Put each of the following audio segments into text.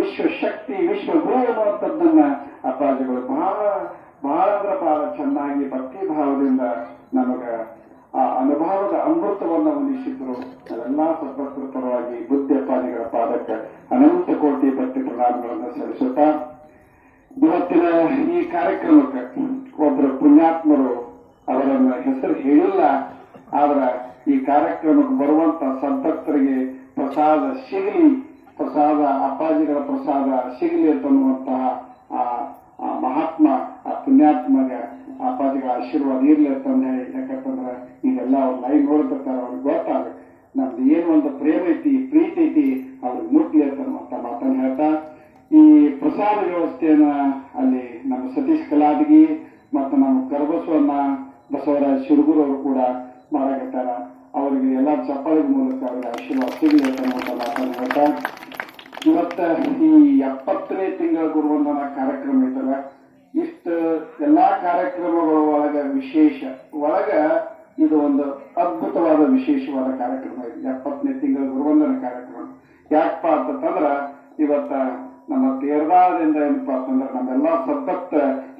ವಿಶ್ವಶಕ್ತಿ ವಿಶ್ವಗುರು ಅನ್ನುವಂಥದ್ದನ್ನ ಅಪ್ಪಾಜಿಗಳು ಬಹಳ ಚೆನ್ನಾಗಿ ಭಕ್ತಿ ಭಾವದಿಂದ ನಮಗ ಆ ಅನುಭವದ ಅಮೃತವನ್ನು ಉಣಿಸಿದ್ರು. ಅದೆಲ್ಲ ಸದ್ಭಕ್ತರ ಪರವಾಗಿ ಬುದ್ಧಿ ಅಪ್ಪಾಜಿಗಳ ಪಾದಕ್ಕೆ ಅನಂತ ಕೋಟಿ ಭಕ್ತಿ ಪ್ರಣಾಮಗಳನ್ನು ಸಲ್ಲಿಸುತ್ತಾ ಇವತ್ತಿನ ಈ ಕಾರ್ಯಕ್ರಮಕ್ಕೆ ಒಬ್ಬರು ಪುಣ್ಯಾತ್ಮರು ಅವರನ್ನ ಹೆಸರು ಹೇಳಿಲ್ಲ, ಆದ್ರೆ ಈ ಕಾರ್ಯಕ್ರಮಕ್ಕೆ ಬರುವಂತ ಸದ್ಭಕ್ತರಿಗೆ ಪ್ರಸಾದ ಸಿಗಲಿ, ಪ್ರಸಾದ ಅಪ್ಪಾಜಿಗಳ ಪ್ರಸಾದ ಸಿಗಲಿ ಅಂತನ್ನುವಂತಹ ಆ ಮಹಾತ್ಮ ಆ ಪುಣ್ಯಾತ್ಮಗೆ ಅಪ್ಪಾಜಿಗಳ ಆಶೀರ್ವಾದ ಇರ್ಲಿ ಅಂತಂದು ಹೇಳಿ, ಯಾಕಂತಂದ್ರೆ ಈಗೆಲ್ಲ ಅವ್ರು ಲೈವ್ ನೋಡ್ತಿರ್ತಾರೆ, ಅವ್ರಿಗೆ ಗೊತ್ತಾಗ ನಮ್ದು ಏನು ಒಂದು ಪ್ರೇಮ ಐತಿ ಪ್ರೀತಿ ಐತಿ ಅವ್ರಿಗೆ ಮುಟ್ಲಿ ಅಂತ ಮಾತನ್ನು ಹೇಳ್ತಾ ಈ ಪ್ರಸಾದ ವ್ಯವಸ್ಥೆಯನ್ನ ಅಲ್ಲಿ ನಮ್ಮ ಸತೀಶ್ ಕಲಾದಗಿ ಮತ್ತು ನಮ್ಮ ಕರಬಸವನ್ನ ಬಸವರಾಜ್ ಶಿರಗೂರು ಅವರು ಕೂಡ ಮಾಡಕತ್ತಾರ. ಅವರಿಗೆ ಎಲ್ಲ ಚಪ್ಪಾಳೆ ಮೂಲಕ ಅವರಿಗೆ ಆಶೀರ್ವಾದ ಸಿಗಲಿ ಅಂತ ಮಾತನ್ನು ಹೇಳ್ತಾ ಇವತ್ತ ಈ 70ನೇ ತಿಂಗಳ ಗುರುವಂದನಾ ಕಾರ್ಯಕ್ರಮ ಐತಲ್ಲ, ಇಷ್ಟು ಎಲ್ಲಾ ಕಾರ್ಯಕ್ರಮಗಳ ಒಳಗ ವಿಶೇಷ ಒಳಗ ಇದು ಒಂದು ಅದ್ಭುತವಾದ ವಿಶೇಷವಾದ ಕಾರ್ಯಕ್ರಮ ಇದೆ. 70ನೇ ತಿಂಗಳ ಗುರುವಂದನ ಕಾರ್ಯಕ್ರಮ ಯಾಕಪ್ಪ ಅಂತಂದ್ರ ಇವತ್ತ ನಮ್ಮ ತೇರದಾಳದಿಂದ ಏನಪ್ಪಾ ಅಂತಂದ್ರೆ ನಮ್ಮೆಲ್ಲಾ ಸದ್ಭಕ್ತ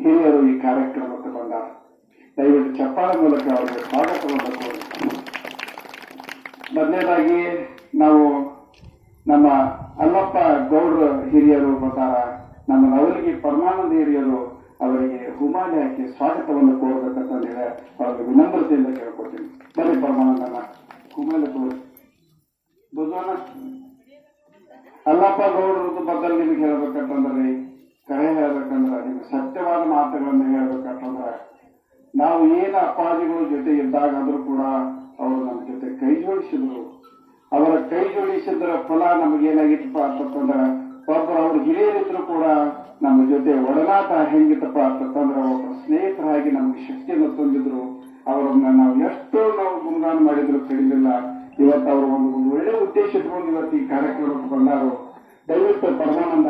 ಹಿರಿಯರು ಈ ಕಾರ್ಯಕ್ರಮಕ್ಕೆ ಬಂದಾರ. ದಯವಿಟ್ಟು ಚಪ್ಪಾಳೆ ಮೂಲಕ ಅವರಿಗೆ ಸ್ವಾಗತವನ್ನು ಕೋರಿ ಮೊದಲನೇದಾಗಿ ನಾವು ನಮ್ಮ ಅಲ್ಲಪ್ಪ ಗೌಡ್ರ ಹಿರಿಯರು ಬಂದಾರ, ನಮ್ಮ ನವಲಗಿ ಪರಮಾನಂದ ಹಿರಿಯರು ಅವರಿಗೆ ಹುಮಾಲೆ ಹಾಕಿ ಸ್ವಾಗತವನ್ನು ಕೋರಬೇಕಂತಂದ್ರೆ ಅವರಿಗೆ ವಿನಮ್ರತೆಯಿಂದ ಕೇಳ್ಕೊತೀನಿ. ಬರೀ ಪರಮಾನಂದನ ಹುಮಾಲೆ ತೋರಿ ಬುದ್ಧನ ಅಲ್ಲಪ್ಪ ಗೌಡ್ರದ್ದು ಬದಲು ನಿಮಗೆ ಹೇಳ್ಬೇಕಂತಂದ್ರಿ, ಕರೆ ಹೇಳ್ಬೇಕಂದ್ರ ನಿಮ್ಗೆ ಸತ್ಯವಾದ ಮಾತುಗಳನ್ನು ಹೇಳ್ಬೇಕಂತಂದ್ರ ನಾವು ಏನು ಅಪ್ಪಾಜಿಗಳ ಜೊತೆ ಇದ್ದಾಗಾದ್ರೂ ಕೂಡ ಅವರು ನಮ್ಮ ಜೊತೆ ಕೈ ಜೋಡಿಸಿದ್ರು. ಅವರ ಕೈ ಜೋಡಿಸಿದ್ರ ಫಲ ನಮಗೇನಾಗಿತ್ತಪ್ಪ ಅಂತಂದ್ರ ಒಬ್ಬರು ಅವ್ರ ಹಿರಿಯರಿದ್ರು ಕೂಡ ನಮ್ಮ ಜೊತೆ ಒಡನಾಟ ಹೆಂಗಿತ್ತಪ್ಪ ಅಂತಂದ್ರೆ ಒಬ್ಬರು ಸ್ನೇಹಿತರಾಗಿ ನಮ್ಗೆ ಶಕ್ತಿಯನ್ನು ತುಂಬಿದ್ರು. ಅವರನ್ನ ನಾವು ಎಷ್ಟು ಗುಣಗಾನ ಮಾಡಿದ್ರು ಕಡಿಲಿಲ್ಲ. ಇವತ್ತು ಅವರು ಒಂದು ಒಳ್ಳೆ ಉದ್ದೇಶ ಇಟ್ಕೊಂಡು ಇವತ್ತು ಈ ಕಾರ್ಯಕ್ರಮಕ್ಕೆ ಬಂದಾರು. ದಯವಿಟ್ಟು ಪರಮಾನಂದ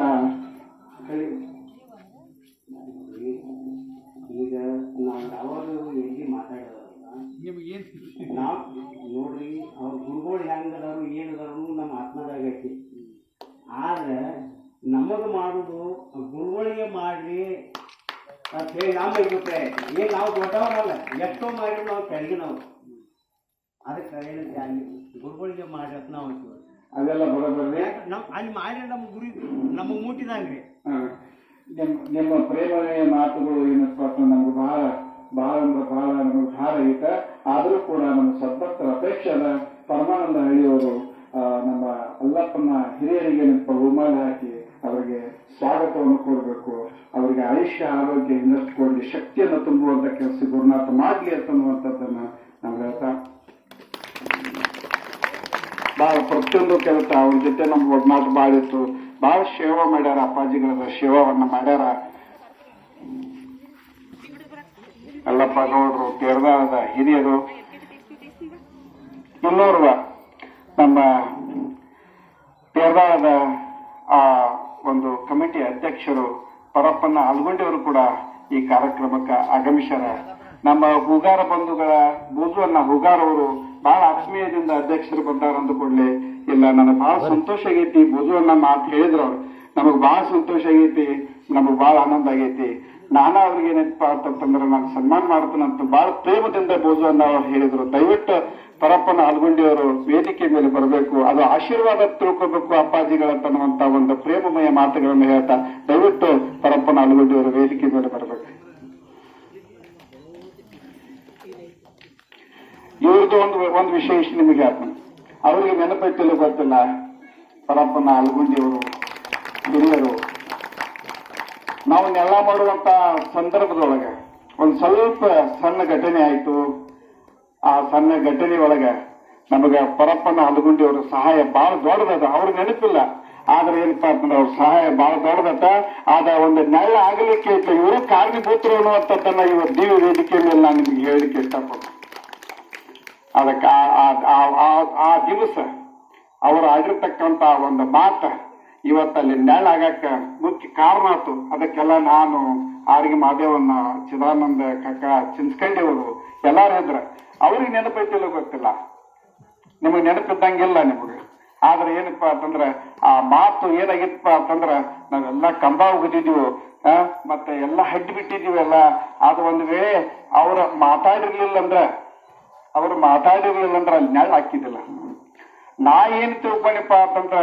ಈಗ ನಾವು ಯಾವಾಗ ಎಲ್ಲಿ ಮಾತಾಡೋದಲ್ಲ ನಾವು ನೋಡ್ರಿ ಅವ್ರ ಗುರುಗಳು ಹೆಂಗದಾರು ಏನದಾರು ನಮ್ಮ ಆತ್ಮದಾಗ ಐತಿ. ಆದ್ರೆ ನಮಗೆ ಮಾಡುದು ಗುರುಗಳಿಗೆ ಮಾಡ್ರಿ ಅಂತ ಹೇಳಿ ನಮ್ಮ ಅಭಿಪ್ರಾಯ. ಏನ್ ನಾವು ದೊಡ್ಡವರಲ್ಲ, ಎಷ್ಟೋ ಮಾಡಿದ್ರು ನಾವು ಕೆಳಗೆ ನಾವು ಅದಕ್ಕೆ ಏನಂತ ಗುರುಗಳಿಗೆ ಮಾಡ್ರಿ ಅಂತ ನಾವು ಅದೆಲ್ಲ ಬರೋಬರ್ರಿ. ನಮ್ ಅಲ್ಲಿ ಮಾಡಿ ನಮ್ಮ ಗುರಿ ನಮಗೆ ಮುಟ್ಟಿದಂಗ್ರಿ. ನಿಮ್ಮ ಪ್ರೇಮನೆಯ ಮಾತುಗಳು ಏನಪ್ಪ ನಮ್ಗೆ ಬಹಳ ನಮಗೆ ಭಾರ ಐತೆ. ಆದರೂ ಕೂಡ ನಮ್ಮ ಸದ್ಭಕ್ತರ ಅಪೇಕ್ಷೆ ಅದ ಪರಮಾನಂದ ಹಳ್ಳಿಯವರು ನಮ್ಮ ಅಲ್ಲಪ್ಪನ ಹಿರಿಯರಿಗೆ ಹುಮಾಲೆ ಹಾಕಿ ಅವರಿಗೆ ಸ್ವಾಗತವನ್ನು ಕೊಡಬೇಕು. ಅವರಿಗೆ ಆಯುಷ್ಯ ಆರೋಗ್ಯ ಇನ್ನಷ್ಟು ಕೊಡಲಿ, ಶಕ್ತಿಯನ್ನು ತುಂಬುವಂತ ಕೆಲಸ ಗುರುನಾಥ ಮಾಡ್ಲಿ ಅಂತನ್ನುವಂಥದ್ದನ್ನ ನಾವು ಹೇಳ್ತಾ ಬಹಳ ಪ್ರತಿಯೊಂದು ಕೆಲಸ ಅವ್ರ ಜೊತೆ ನಮ್ಗೆ ಒಡನಾಟ ಭಾಳ ಇತ್ತು. ಬಹಳ ಸೇವಾ ಮಾಡ್ಯಾರ, ಅಪ್ಪಾಜಿಗಳ ಸೇವಾವನ್ನ ಮಾಡ್ಯಾರ. ಅಲ್ಲಪ್ಪ ಗೌಡ್ರು ತೇರದಾಳದ ಹಿರಿಯರು, ಇನ್ನೋರ್ವ ನಮ್ಮ ತೇರದಾಳದ ಆ ಒಂದು ಕಮಿಟಿ ಅಧ್ಯಕ್ಷರು ಪರಪ್ಪನ ಆಲ್ಗೊಂಡಿಯವರು ಕೂಡ ಈ ಕಾರ್ಯಕ್ರಮಕ್ಕೆ ಆಗಮಿಸ್ಯಾರ. ನಮ್ಮ ಹೂಗಾರ ಬಂಧುಗಳ ಬೂಜುವನ್ನ ಹೂಗಾರ್ ಅವರು ಬಹಳ ಆತ್ಮೀಯದಿಂದ ಅಧ್ಯಕ್ಷರು ಬಂದಾರ ಅಂದುಕೊಳ್ಳಿ. ಇಲ್ಲ, ನನಗೆ ಬಹಳ ಸಂತೋಷ ಆಗೈತಿ. ಬೂಜುವನ್ನ ಮಾತು ಹೇಳಿದ್ರು ಅವ್ರು, ನಮಗ್ ಬಹಳ ಸಂತೋಷ ಆಗೈತಿ, ನಮಗ್ ಬಹಳ ಆನಂದ ಆಗೈತಿ. ನಾನಾ ಅವ್ರಿಗೆ ಏನಪ್ಪ ಅಂತಂದ್ರೆ ನಾನು ಸನ್ಮಾನ ಮಾಡ್ತೇನಂತ ಬಹಳ ಪ್ರೇಮದಿಂದ ಬೂಜುವನ್ನ ಅವ್ರು ಹೇಳಿದ್ರು. ದಯವಿಟ್ಟು ಪರಪ್ಪನ ಆಲ್ಗೊಂಡಿಯವರು ವೇದಿಕೆ ಮೇಲೆ ಬರಬೇಕು, ಅದು ಆಶೀರ್ವಾದ ತಿಳ್ಕೋಬೇಕು ಅಪ್ಪಾಜಿಗಳಂತನ್ನುವಂತ ಒಂದು ಪ್ರೇಮಮಯ ಮಾತುಗಳನ್ನು ಹೇಳ್ತಾ ದಯವಿಟ್ಟು ಪರಪ್ಪನ ಆಲ್ಗೊಂಡಿಯವರು ವೇದಿಕೆ ಮೇಲೆ ಬರಬೇಕು. ಇವ್ರದ್ದು ಒಂದು ವಿಶೇಷ ನಿಮಗೆ ಹೇಳ್ತಾನೆ, ಅವರಿಗೆ ನೆನಪೈತಿಲ್ಲ ಗೊತ್ತಿಲ್ಲ. ಪರಪ್ಪನ ಆಲ್ಗೊಂಡಿಯವರು ಹಿರಿಯರು ನಾವನ್ನೆಲ್ಲ ಮಾಡುವಂತ ಸಂದರ್ಭದೊಳಗೆ ಒಂದು ಸ್ವಲ್ಪ ಸಣ್ಣ ಘಟನೆ ಆಯ್ತು. ಆ ಸಣ್ಣ ಘಟನೆ ಒಳಗೆ ನಮಗೆ ಪರಪ್ಪನ ಆಲ್ಗೊಂಡಿಯವರ ಸಹಾಯ ಬಹಳ ದೊಡ್ಡದದ. ಅವ್ರಿಗೆ ನೆನಪಿಲ್ಲ, ಆದ್ರೆ ಏನಪ್ಪಾ ಅಂತಂದ್ರೆ ಅವ್ರ ಸಹಾಯ ಬಹಳ ದೊಡ್ಡದತ್ತ. ಆದ ಒಂದು ನೆಳ್ಳ ಆಗಲಿಕ್ಕೆ ಇವರು ಕಾರಣೀಭೂತರು ಅನ್ನುವಂಥದ್ದನ್ನ ಇವತ್ತು ಡಿವಿ ವೇದಿಕೆ ಮೇಲೆ ನಾನು ನಿಮ್ಗೆ ಹೇಳಲಿಕ್ಕೆ ಇಷ್ಟಪಡ್ತೀನಿ. ಅದಕ್ಕೆ ಆ ದಿವಸ ಅವರು ಆಡಿರ್ತಕ್ಕಂತ ಒಂದು ಮಾತ ಇವತ್ತಲ್ಲಿ ನೆಳ್ಳಾಗಕ್ಕ ಮುಖ್ಯ ಕಾರಣ ಆಯ್ತು. ಅದಕ್ಕೆಲ್ಲ ನಾನು ಆರಿಗೆ ಮಾದೇವನ್ನ ಚಿದಾನಂದ ಕಕ್ಕ ಚಿನ್ಸ್ಕಂಡಿಯವರು ಎಲ್ಲಾರು ಇದ್ರ. ಅವ್ರಿಗೆ ನೆನಪೈತಿಲ್ಲ ಗೊತ್ತಿಲ್ಲ, ನಿಮಗೆ ನೆನಪಿದ್ದಂಗಿಲ್ಲ. ನಿಮಗೆ ಆದ್ರೆ ಏನಪ್ಪ ಅಂತಂದ್ರ ಆ ಮಾತು ಏನಾಗಿತ್ತಪ್ಪ ಅಂತಂದ್ರ ನಾವೆಲ್ಲ ಕಂಬ ಉಗಿದಿದ್ವು, ಮತ್ತೆ ಎಲ್ಲ ಹಡ್ಡಿ ಬಿಟ್ಟಿದೀವಿ ಎಲ್ಲ. ಅದು ಒಂದು ವೇಳೆ ಅವ್ರ ಮಾತಾಡಿರ್ಲಿಲ್ಲ ಅಂದ್ರ ಅಲ್ಲಿ ನೆಳ್ಳು ಹಾಕಿದಿಲ್ಲ. ನಾ ಏನ್ ತಿಳ್ಕೊಂಡಪ್ಪ ಅಂತಂದ್ರ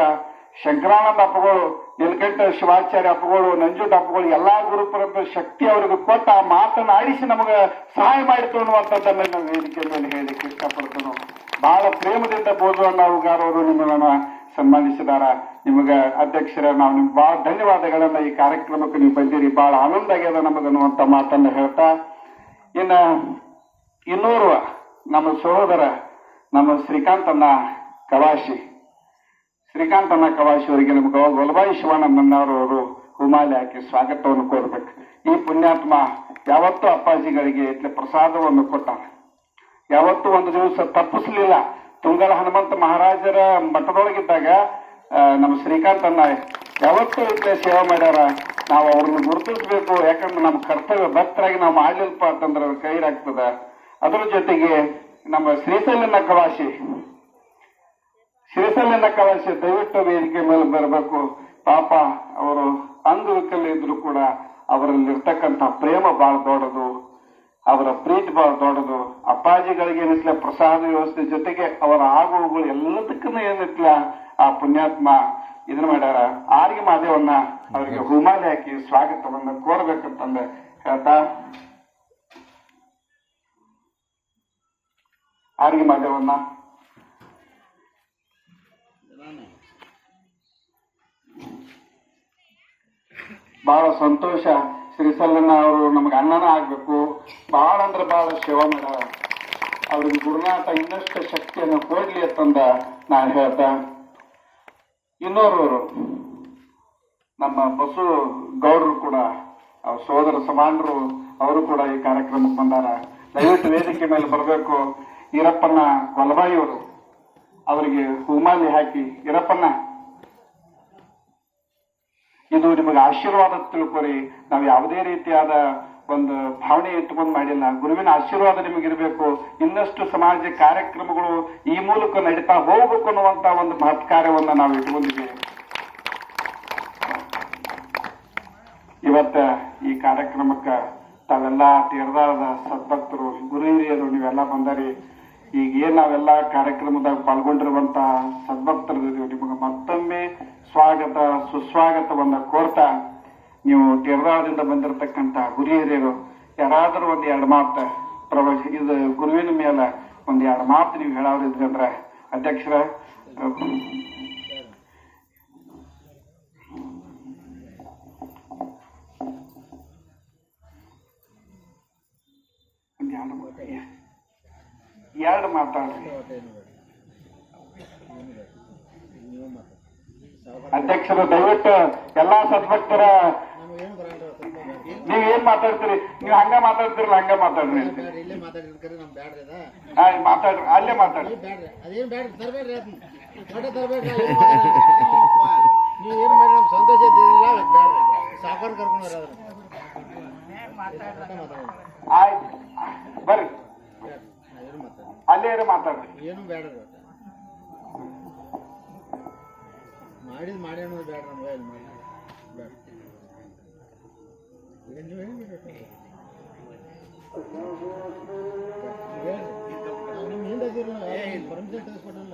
ಶಂಕರಾನಂದ ಅಪ್ಪಗಳು, ನೀಲಕಂಠ ಶಿವಾಚಾರ್ಯ ಅಪ್ಪಗಳು, ನಂಜುಂಡ ಅಪ್ಪಗಳು ಎಲ್ಲಾ ಗುರುಪರಂಪರೆ ಶಕ್ತಿ ಅವ್ರಿಗೆ ಕೊಟ್ಟ ಆ ಮಾತನ್ನ ಆಡಿಸಿ ನಮಗ ಸಹಾಯ ಮಾಡಿತು ಅನ್ನುವಂಥದ್ದನ್ನ ನಾವು ವೇದಿಕೆ ಮೇಲೆ ಹೇಳಲಿಕ್ಕೆ ಇಷ್ಟಪಡ್ತೇನೆ. ಬಹಳ ಪ್ರೇಮದಿಂದ ಬೋಧವಣ್ಣ ಹುಗಾರವರು ನಿಮ್ಮನ್ನ ಸನ್ಮಾನಿಸಿದಾರ. ನಿಮಗ ಅಧ್ಯಕ್ಷರ ನಾವು ನಿಮ್ಗೆ ಬಹಳ ಧನ್ಯವಾದಗಳನ್ನ, ಈ ಕಾರ್ಯಕ್ರಮಕ್ಕೆ ನೀವು ಬಂದಿರಿ, ಬಹಳ ಆನಂದ ಆಗ್ಯದ ನಮಗನ್ನುವಂತ ಮಾತನ್ನ ಹೇಳ್ತಾ, ಇನ್ನೂರು ನಮ್ಮ ಸಹೋದರ ನಮ್ಮ ಶ್ರೀಕಾಂತಣ್ಣ ಕವಾಶಿ ಅವರಿಗೆ ನಮ್ಗೆ ವಲಭಾಯಿ ಶಿವಾನಂದನವರು ಹೂಮಾಲೆ ಹಾಕಿ ಸ್ವಾಗತವನ್ನು ಕೋರ್ಬೇಕು. ಈ ಪುಣ್ಯಾತ್ಮ ಯಾವತ್ತೂ ಅಪ್ಪಾಜಿಗಳಿಗೆ ಇಟ್ಲೆ ಪ್ರಸಾದವನ್ನು ಕೊಟ್ಟ, ಯಾವತ್ತೂ ಒಂದು ದಿವಸ ತಪ್ಪಿಸ್ಲಿಲ್ಲ. ತುಂಗಲ ಹನುಮಂತ ಮಹಾರಾಜರ ಮಠದೊಳಗಿದ್ದಾಗ ನಮ್ಮ ಶ್ರೀಕಾಂತಣ್ಣ ಯಾವತ್ತೂ ಇಟ್ಲೆ ಸೇವೆ ಮಾಡ್ಯಾರ. ನಾವು ಅವ್ರನ್ನ ಗುರುತಿಸ್ಬೇಕು, ಯಾಕಂದ್ರೆ ನಮ್ಮ ಕರ್ತವ್ಯ ಭಕ್ತರಾಗಿ ನಾವು ಮಾಡ್ಲಿಲ್ಪ ಅಂತಂದ್ರೆ ಕೈರಾಗ್ತದ. ಅದ್ರ ಜೊತೆಗೆ ನಮ್ಮ ಶ್ರೀಶೈಲನ ಕವಾಶಿ ದಯವಿಟ್ಟು ವೇದಿಕೆ ಮೇಲೆ ಬರಬೇಕು. ಪಾಪ ಅವರು ಅಂಗವಿಕಲ ಇದ್ರು ಕೂಡ ಅವರಲ್ಲಿರ್ತಕ್ಕಂಥ ಪ್ರೇಮ ಬಹಳ ದೊಡ್ಡದು, ಅವರ ಪ್ರೀತಿ ಬಹಳ ದೊಡ್ಡದು. ಅಪ್ಪಾಜಿಗಳಿಗೆ ಏನಿತ್ಲ ಪ್ರಸಾದ ವ್ಯವಸ್ಥೆ ಜೊತೆಗೆ ಅವರ ಆಗುವುಗಳು ಎಲ್ಲದಕ್ಕೂ ಏನಿತ್ಲ ಆ ಪುಣ್ಯಾತ್ಮ ಇದನ್ನ ಮಾಡ್ಯಾರ. ಆರ್ಗಿ ಮಾದೇವನ್ನ ಅವರಿಗೆ ಹೂಮಾಲೆ ಹಾಕಿ ಸ್ವಾಗತವನ್ನ ಕೋರ್ಬೇಕಂತಂದ ಹೇಳ್ತಾ, ಆರ್ಗಿ ಮಾದೇವನ್ನ ಬಹಳ ಸಂತೋಷ. ಶ್ರೀಸಲ್ಲಣ್ಣ ಅವರು ನಮ್ಗೆ ಅಣ್ಣನ ಆಗ್ಬೇಕು, ಬಹಳ ಅಂದ್ರೆ ಬಹಳ ಸೇವಾ ಮಾಡ್ಯಾರ. ಅವ್ರಿಗೆ ಗುರುನಾಥ ಇನ್ನಷ್ಟು ಶಕ್ತಿಯನ್ನು ಕೊಡ್ಲಿ ಅಂತಂದ ನಾನು ಹೇಳ್ತಾ, ಇನ್ನೋರ್ವರು ನಮ್ಮ ಬಸು ಗೌಡರು ಕೂಡ ಅವ್ರ ಸೋದರ ಸಮಾನರು ಅವರು ಕೂಡ ಈ ಕಾರ್ಯಕ್ರಮಕ್ಕೆ ಬಂದಾರ. ದಯವಿಟ್ಟು ವೇದಿಕೆ ಮೇಲೆ ಬರಬೇಕು. ಈರಪ್ಪನ ವಲಭಾಯಿಯವರು ಅವರಿಗೆ ಹೂಮಾಲಿ ಹಾಕಿ, ಈರಪ್ಪನ ಇದು ನಿಮಗೆ ಆಶೀರ್ವಾದ ತಿಳ್ಕೊರಿ. ನಾವು ಯಾವುದೇ ರೀತಿಯಾದ ಒಂದು ಭಾವನೆ ಇಟ್ಟುಕೊಂಡು ಮಾಡಿಲ್ಲ. ಗುರುವಿನ ಆಶೀರ್ವಾದ ನಿಮಗಿರ್ಬೇಕು. ಇನ್ನಷ್ಟು ಸಮಾಜ ಕಾರ್ಯಕ್ರಮಗಳು ಈ ಮೂಲಕ ನಡೀತಾ ಹೋಗ್ಬೇಕು ಅನ್ನುವಂತ ಒಂದು ಮಹತ್ ಕಾರ್ಯವನ್ನ ನಾವು ಇಟ್ಕೊಂಡಿದ್ದೀವಿ. ಇವತ್ತ ಈ ಕಾರ್ಯಕ್ರಮಕ್ಕೆ ತಾವೆಲ್ಲ ತೀರ್ದಾಳದ ಸದ್ಭಕ್ತರು, ಗುರು ಹಿರಿಯರು ನೀವೆಲ್ಲ ಬಂದರಿ. ಈಗ ಏನ್ ನಾವೆಲ್ಲ ಕಾರ್ಯಕ್ರಮದಾಗ ಪಾಲ್ಗೊಂಡಿರುವಂತ ಸದ್ಭಕ್ತರಿದ್ದೀವಿ, ನಿಮಗೆ ಮತ್ತೊಮ್ಮೆ ಸ್ವಾಗತ ಸುಸ್ವಾಗತವನ್ನ ಕೋರ್ತಾ, ನೀವು ತೀರ್ದಾಳದಿಂದ ಬಂದಿರತಕ್ಕಂತ ಗುರು ಹಿರಿಯರು ಯಾರಾದ್ರೂ ಒಂದ್ ಎರಡು ಮಾತು ಇದು ಗುರುವಿನ ಮೇಲೆ ಒಂದ್ ಎರಡು ಮಾತು ನೀವು ಹೇಳೋರಿದ್ರಿ ಅಂದ್ರೆ ಅಧ್ಯಕ್ಷರ ಎರಡು ಮಾತಾಡ್ರಿ ಅಧ್ಯಕ್ಷರು. ದಯವಿಟ್ಟು ಎಲ್ಲಾ ಸದ್ಭಕ್ತರ ನೀವೇನ್ ಮಾತಾಡ್ತೀರಿ, ನೀವು ಹಂಗ ಮಾತಾಡ್ತಿರಲ್ಲ ಹಂಗ ಮಾತಾಡ್ರಿ. ಮಾತಾಡ್ರಿ, ಅಲ್ಲೇ ಮಾತಾಡ್ರಿ. ಆಯ್ತು ಬರ್ರಿ, ಅಲ್ಲೇ ಮಾತಾಡ್ರಿ. ಏನು ಬೇಡ ಮಾಡಿದ್ ಮಾಡಿ ಅನ್ನೋದು ಬೇಡ ನಮ್ಗೆ. ಇಲ್ಲಿ ಮಾಡಿ ಬೇಡ ನಿಮ್ಮ ಹಿಂದೆ ಪರ್ಮಿಷನ್ ತೆಗೆಸ್ಕೊಟ್ಟಲ್ಲ.